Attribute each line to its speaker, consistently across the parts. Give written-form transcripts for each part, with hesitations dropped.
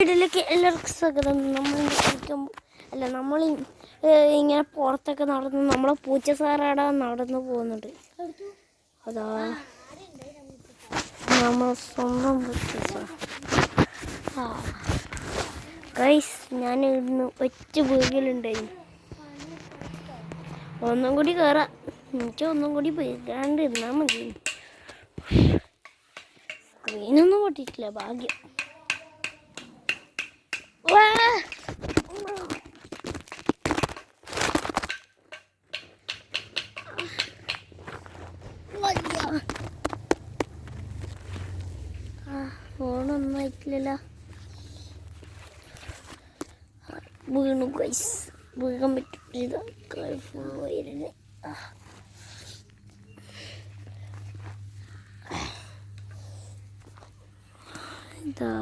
Speaker 1: വീട്ടിലേക്ക് എല്ലാവർക്കും സ്വാഗതം. നമ്മൾ ഇങ്ങനെ പുറത്തൊക്കെ നടന്ന് നമ്മളെ പൂച്ച സാറാടാ നടന്നു പോകുന്നുണ്ട്. അതാ നമ്മൾ സ്വന്തം പൂച്ച സാർ. ഗൈസ്, ഞാൻ ഇന്ന് ഒറ്റ വീട്ടിലുണ്ടായിരുന്നു. ഒന്നും കൂടി കയറാം. എനിക്ക് ഒന്നും കൂടി വീഴാണ്ട് ഇരുന്നാൽ മതി. സ്ക്രീനൊന്നും പൊട്ടിയിട്ടില്ല, ഭാഗ്യം. ഫോണൊന്നും ആയിട്ടില്ലല്ലോ. വീണു ഗൈസ്, വീഴാൻ പറ്റില്ല. ഫുൾ വയറിന് ഇതാ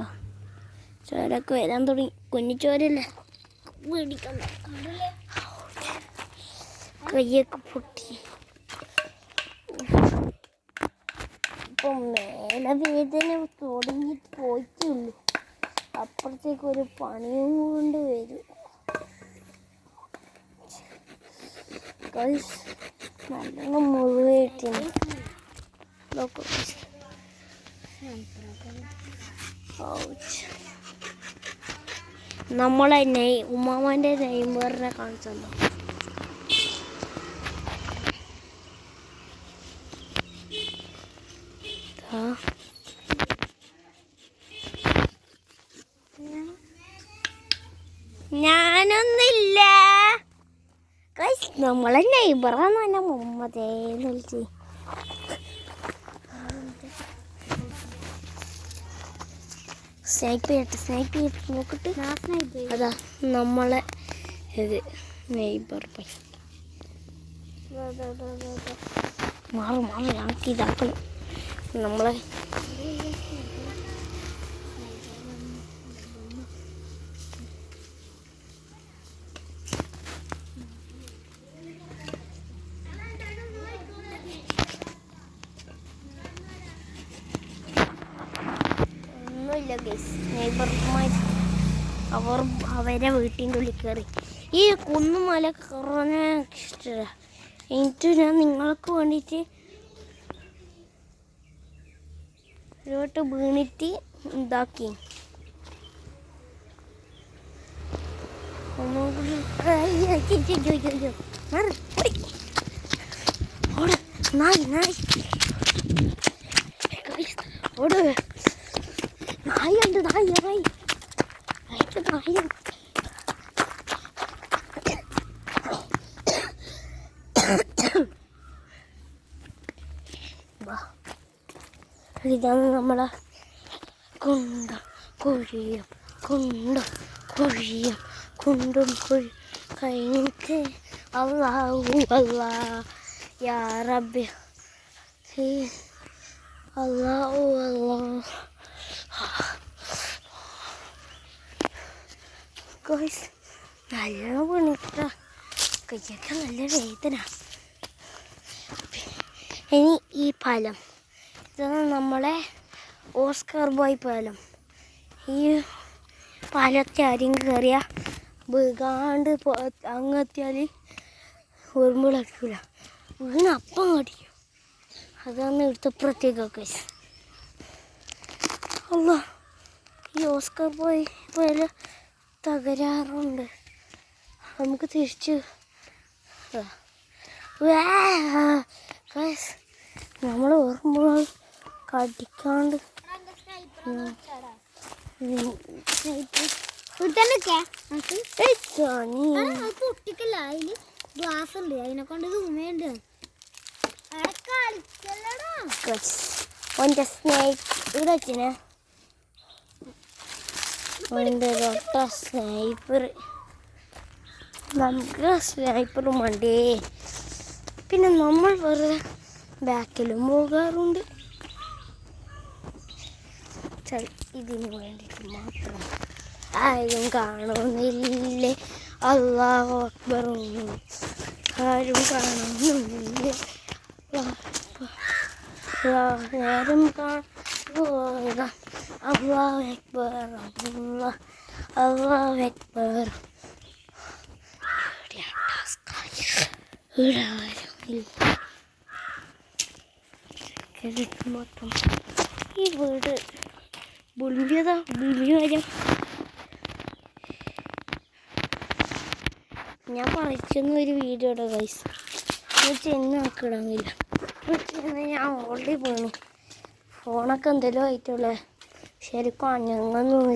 Speaker 1: ചോരൊക്കെ വരാൻ തുടങ്ങി. കുഞ്ഞിച്ചോരല്ലേ, പേടിക്കണ്ട. കയ്യൊക്കെ പൊട്ടി. ഇപ്പം മേലെ വേദന തുടങ്ങി പോയിട്ടുള്ളൂ. അപ്പുറത്തേക്ക് ഒരു പണിയും കൊണ്ട് വരും. നല്ലോണം മുഴുവായിട്ടുണ്ട്. നമ്മളെ ഉമ്മാമാൻ്റെ നെയ്മറിനെ കാണിച്ചല്ലോ. ഞാനൊന്നില്ല. നമ്മളെ നെയ്ബറാന്ന് തന്നെ മുഹമ്മദേന്ന് വിളിച്ച്. സ്നൈപ്പ് ചെയ്യട്ടെ നോക്കട്ടെ. അതാ നമ്മളെ ഇത് നെയ്ബർ പൈ മാറും ഞങ്ങൾക്ക് ഇതാക്കണം. നമ്മളെ നെയ്ബർമാർ അവരെ വീട്ടിൻ്റെ ഉള്ളിൽ കയറി. ഈ കുന്നുമല കയറാൻ ഇഷ്ടമില്ല. എന്നിട്ട് ഞാൻ നിങ്ങൾക്ക് വേണ്ടിയിട്ട് ഒരുവട്ട് വീണിട്ട് ഇതാക്കി. നായുണ്ട്. ഇതാണ് നമ്മളെ കുണ്ടും കുഴി കഴിഞ്ഞിട്ട് അല്ലാഹു യാ റബ്ബി അല്ലാഹു നല്ല പണിട്ട കയ്യൊക്കെ നല്ല വേദന. ഇനി ഈ പാലം, ഇതാണ് നമ്മളെ ഓസ്കാർ ബോയ് പാലം. ഈ പാലത്തെ ആരും കയറിയ വീകാണ്ട് അങ്ങെത്തിയാൽ ഓർമ്മകളാക്കൂല, വീണ് അപ്പം കടിക്കും. അതാണ് ഇവിടുത്തെ പ്രത്യേകത. അല്ല, ഈ ഓസ്കാർ ബോയ് പോലെ തകരാറുണ്ട്. നമുക്ക് തിരിച്ച് നമ്മൾ ഓർമ്മകൾ കടിക്കാണ്ട്
Speaker 2: പൊട്ടിക്കല്ല. അതില് ഗ്ലാസ് ഉണ്ട്, അതിനെ കൊണ്ട് ഉമ്മയുണ്ട്.
Speaker 1: ഓൻ്റെ ഇവിടെ വെച്ചിനെ സ്നൈപ്പർ. നമുക്ക് സ്നൈപ്പർ മണ്ടേ. പിന്നെ നമ്മൾ വെറുതെ ബാക്കിലും പോകാറുണ്ട്. ഇതിന് വേണ്ടിയിട്ട് മാത്രം ആരും കാണുന്നില്ലേ. അല്ലാഹു അക്ബർ. ആരും കാണുന്നില്ലേ. ആരും കാണുക അല്ലാഹു അക്ബർ അല്ലാഹു അക്ബർ. മൊത്തം ഈ വീട് ബുള്ളിയതാ. ഞാൻ പറിക്കുന്ന ഒരു വീഡിയോ ഇടാം ഗൈസ്. ചെന്ന് നോക്കിടാങ്ങില്ല. ഞാൻ ഓൾറെഡി പോണു. ഫോണൊക്കെ എന്തെങ്കിലും ആയിട്ടുള്ളേ ശരിക്കും അനങ്ങുന്നില്ല.